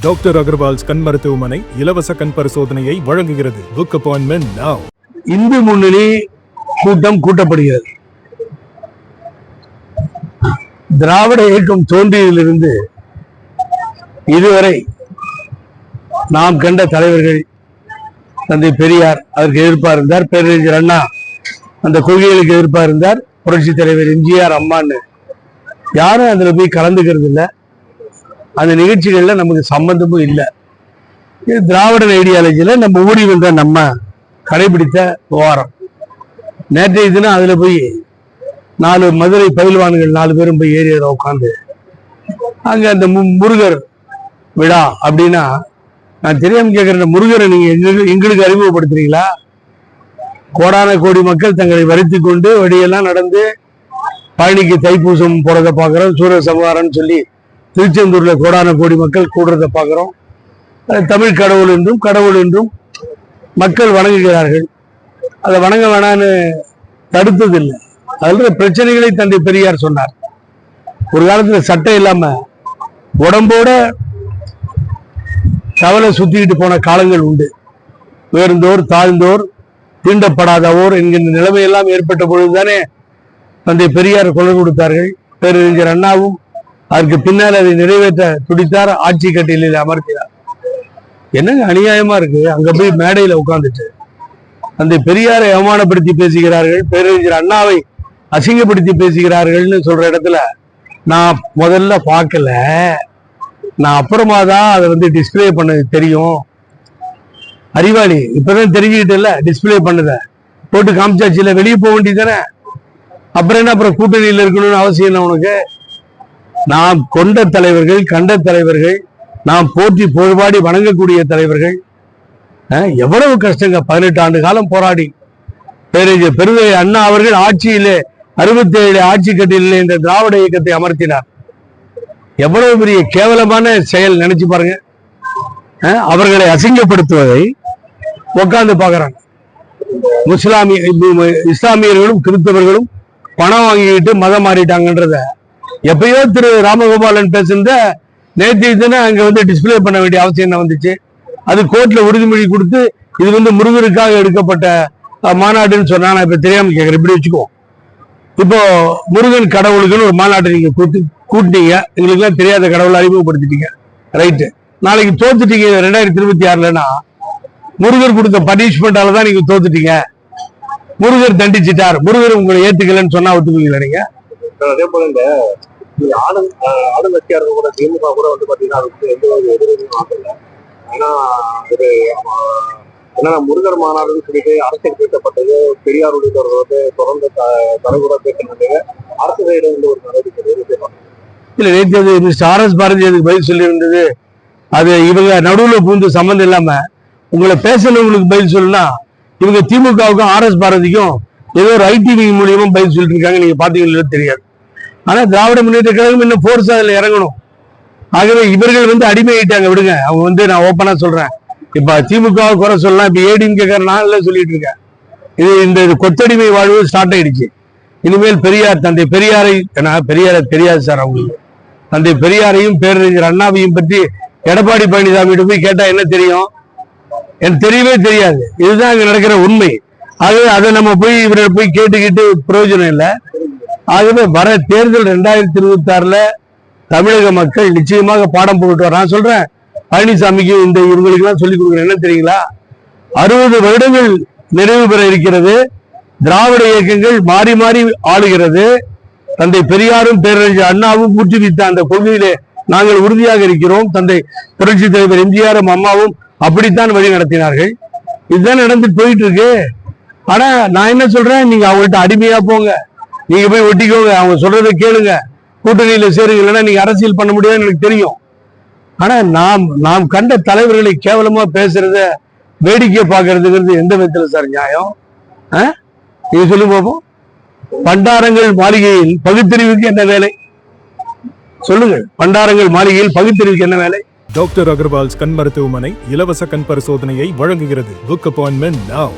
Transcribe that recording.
Doctor Agarwal's கண் மருத்துவமனை இலவச கண் பரிசோதனையை வழங்குகிறது. Book appointment now. இந்து முன்னணி கூட்டம் கூட்டப்படுகிறது. திராவிட இயக்கம் தோன்றியதிலிருந்து இதுவரை நாம் கண்ட தலைவர்கள், தந்தை பெரியார் அதற்கு எதிர்ப்பாக இருந்தார், பேரறிஞர் அண்ணா அந்த கொள்கைகளுக்கு எதிர்ப்பாக இருந்தார், புரட்சி தலைவர் எம்ஜிஆர் அம்மான்னு யாரும் அதுல போய் கலந்துக்கிறது இல்லை. அந்த நிகழ்ச்சிகள்ல நமக்கு சம்பந்தமும் இல்லை. இது திராவிட ஐடியாலஜியில நம்ம ஊடி வந்த நம்ம கடைபிடித்த விவகாரம். நேற்றைய தினம் அதுல போய் 4 மதுரை பயில்வான்கள் 4 பேரும் போய் ஏரியாவில் உட்காந்து அங்க அந்த முருகர் விழா அப்படின்னா, நான் தெரியாம கேட்கிறேன், முருகரை நீங்க எங்களுக்கு அறிமுகப்படுத்துறீங்களா? கோடான கோடி மக்கள் தங்களை வருத்தி கொண்டு வழியெல்லாம் நடந்து பழனிக்கு தைப்பூசம் போறதை பார்க்கிறோம். சூரிய சமகாரம்னு சொல்லி திருச்செந்தூர்ல கோடான கோடி மக்கள் கூடுறதை பார்க்கிறோம். தமிழ் கடவுள் என்றும் மக்கள் வணங்குகிறார்கள். அதை வணங்க வேணான்னு தடுத்ததில்லை. அதுல பிரச்சனைகளை தந்தை பெரியார் சொன்னார். ஒரு காலத்துல சட்டம் இல்லாம உடம்போட தவளை சுத்திக்கிட்டு போன காலங்கள் உண்டு. உயர்ந்தோர் தாழ்ந்தோர் தீண்டப்படாதவோர் என்கின்ற நிலைமையெல்லாம் ஏற்பட்ட பொழுதுதானே தந்தை பெரியார் குரல் கொடுத்தார்கள். பேரறிஞர் அண்ணாவும் அதற்கு பின்னால் அதை நிறைவேற்ற துடித்தார், ஆட்சி கட்டிலில் அமர்த்தினார். என்னங்க அநியாயமா இருக்கு? அங்க போய் மேடையில உட்கார்ந்துட்டு தந்தை பெரியாரை அவமானப்படுத்தி பேசுகிறார்கள், பேரறிஞர் அண்ணாவை அசிங்கப்படுத்தி பேசுகிறார்கள்னு சொல்ற இடத்துல நான் முதல்ல பார்க்கல, நான் அப்புறமா தான் அதை டிஸ்பிளே பண்ணது தெரியும். அறிவாளி இப்பதான் தெரிஞ்சுக்கிட்டல, டிஸ்பிளே பண்ணத போட்டு காமிச்சாச்சு, இல்ல வெளியே போக வேண்டியதானே. அப்புறம் என்ன, அப்புறம் கூட்டணியில் இருக்கணும்னு அவசியம் இல்லை உனக்கு? நாம் கொண்ட தலைவர்கள், கண்ட தலைவர்கள், நாம் போற்றி புகழ்பாடி வணங்கக்கூடிய தலைவர்கள் எவ்வளவு கஷ்டங்க. 18 ஆண்டு காலம் போராடி பேரறிஞர் பெருந்தகை அண்ணா அவர்கள் ஆட்சியிலே 67 ஆட்சி கட்டிலே இந்த திராவிட இயக்கத்தை அமர்த்தினார். எவ்வளவு பெரிய கேவலமான செயல் நினைச்சு பாருங்க. அவர்களை அசிங்கப்படுத்துவதை உட்கார்ந்து பார்க்கறாங்க. இஸ்லாமியர்களும் கிறிஸ்தவர்களும் பணம் வாங்கிக்கிட்டு மதம் மாறிட்டாங்கன்றத எப்பயோ திரு ராமகோபாலன் பேசுனத நேற்று தினம் அங்க டிஸ்பிளே பண்ண வேண்டிய அவசியம் என்ன வந்துச்சு? அது கோர்ட்ல உறுதிமொழி கொடுத்து இது முருகருக்காக எடுக்கப்பட்ட மாநாடுன்னு சொன்னா, நான் இப்ப தெரியாம கேட்கறேன். இப்படி வச்சுக்கோ, இப்போ முருகன் கடவுளுக்குன்னு ஒரு மாநாட்டை நீங்க கூட்டினீங்க, எங்களுக்கு எல்லாம் தெரியாத கடவுளை அறிமுகப்படுத்திட்டீங்க, ரைட்டு. நாளைக்கு தோத்துட்டீங்க 2026லன்னா முருகர் கொடுத்த பனிஷ்மெண்டால தான் நீங்க தோத்துட்டீங்க, முருகர் தண்டிச்சிட்டார், முருகர் உங்களை ஏத்துக்கலன்னு சொன்னா ஒத்துக்குவீங்களா நீங்க? அதே போல இந்த ஆளுங்கட்சியா இருக்க கூட திமுக கூட பாத்தீங்கன்னா அதுக்கு எந்த ஒரு எதிர்ப்பும் ஆகல. ஏன்னா இது என்னன்னா முருகர் மாநாடுன்னு சொல்லிட்டு அரசியல் பேசப்பட்டது, பெரியார் உள்ளிட்டவர்கள் தொடர்ந்து தலைமுறை பேசினது, அரசு சைடு ஒரு நடவடிக்கை இல்ல. நேற்று அது மிஸ்டர் ஆர்.எஸ். பாரதி அதுக்கு பதில் சொல்லி இருந்தது. அது இவங்க நடுவுல பூந்து சம்பந்தம் இல்லாம உங்களை பேசலவங்களுக்கு பதில் சொல்லுனா, இவங்க திமுகவுக்கும் ஆர்.எஸ். பாரதிக்கும் ஏதோ ஒரு ஐடி மூலியமா பதில் சொல்லிட்டு இருக்காங்க. நீங்க பாத்தீங்கன்னா தெரியாது. ஆனா திராவிட முன்னேற்ற கழகம் இன்னும் போர்ஸ் அதுல இறங்கணும். ஆகவே இவர்கள் அடிமையாயிட்டாங்க. விடுங்க, அவங்க நான் ஓப்பனா சொல்றேன். இப்ப திமுக குறை சொல்லலாம், இப்ப ஏடிஎம்கே நான் சொல்லிட்டு இருக்கேன். இது இந்த கொத்தடிமை வாழ்வு ஸ்டார்ட் ஆயிடுச்சு. இனிமேல் பெரியார், தந்தை பெரியாரை, பெரியாரை தெரியாது சார் அவங்களுக்கு. தந்தை பெரியாரையும் பேரறிஞர் அண்ணாவையும் பற்றி எடப்பாடி பழனிசாமிகிட்ட போய் கேட்டா என்ன தெரியும்? எனக்கு தெரியவே தெரியாது. இதுதான் அங்க நடக்கிற உண்மை. ஆகவே அதை நம்ம போய் இவரை போய் கேட்டுக்கிட்டு பிரயோஜனம் இல்லை. ஆகவே வர தேர்தல் 2026ல தமிழக மக்கள் நிச்சயமாக பாடம் போட்டு வர. நான் சொல்றேன், பழனிசாமிக்கு இவங்களுக்கு எல்லாம் சொல்லிக் கொடுக்குறேன். என்ன தெரியுங்களா? 60 வருடங்கள் நிறைவு பெற இருக்கிறது. திராவிட இயக்கங்கள் மாறி மாறி ஆளுகிறது. தந்தை பெரியாரும் பேரறிஞர் அண்ணாவும் ஊற்றுவித்த அந்த கொள்கையிலே நாங்கள் உறுதியாக இருக்கிறோம். தந்தை புரட்சி தலைவர் எம்ஜிஆரும் அம்மாவும் அப்படித்தான் வழி நடத்தினார்கள். இதுதான் நடந்துட்டு போயிட்டு இருக்கு. ஆனா நான் என்ன சொல்றேன், நீங்க அவங்கள்ட்ட அடிமையா போங்க, நீங்க போய் ஒட்டிக்கோங்க, அவங்க சொல்றதை கேளுங்க, கூட்டணியில சேருங்க, இல்லைன்னா நீங்க அரசியல் பண்ண முடியாதுன்னு எனக்கு தெரியும். ஆனா நாம் கண்ட தலைவர்களை கேவலமா பேசுறத வேடிக்கை பார்க்கறதுங்கிறது எந்த விதத்துல சார் நியாயம்? நீங்க சொல்லி பார்ப்போம். பண்டாரங்கள் மாளிகையில் பகுத்தறிவுக்கு என்ன வேலை? சொல்லுங்க, பண்டாரங்கள் மாளிகையில் பகுத்தறிவுக்கு என்ன வேலை? டாக்டர் அகர்வால்ஸ் கண் மருத்துவமனை இலவச கண் பரிசோதனையை வழங்குகிறது. Book appointment now.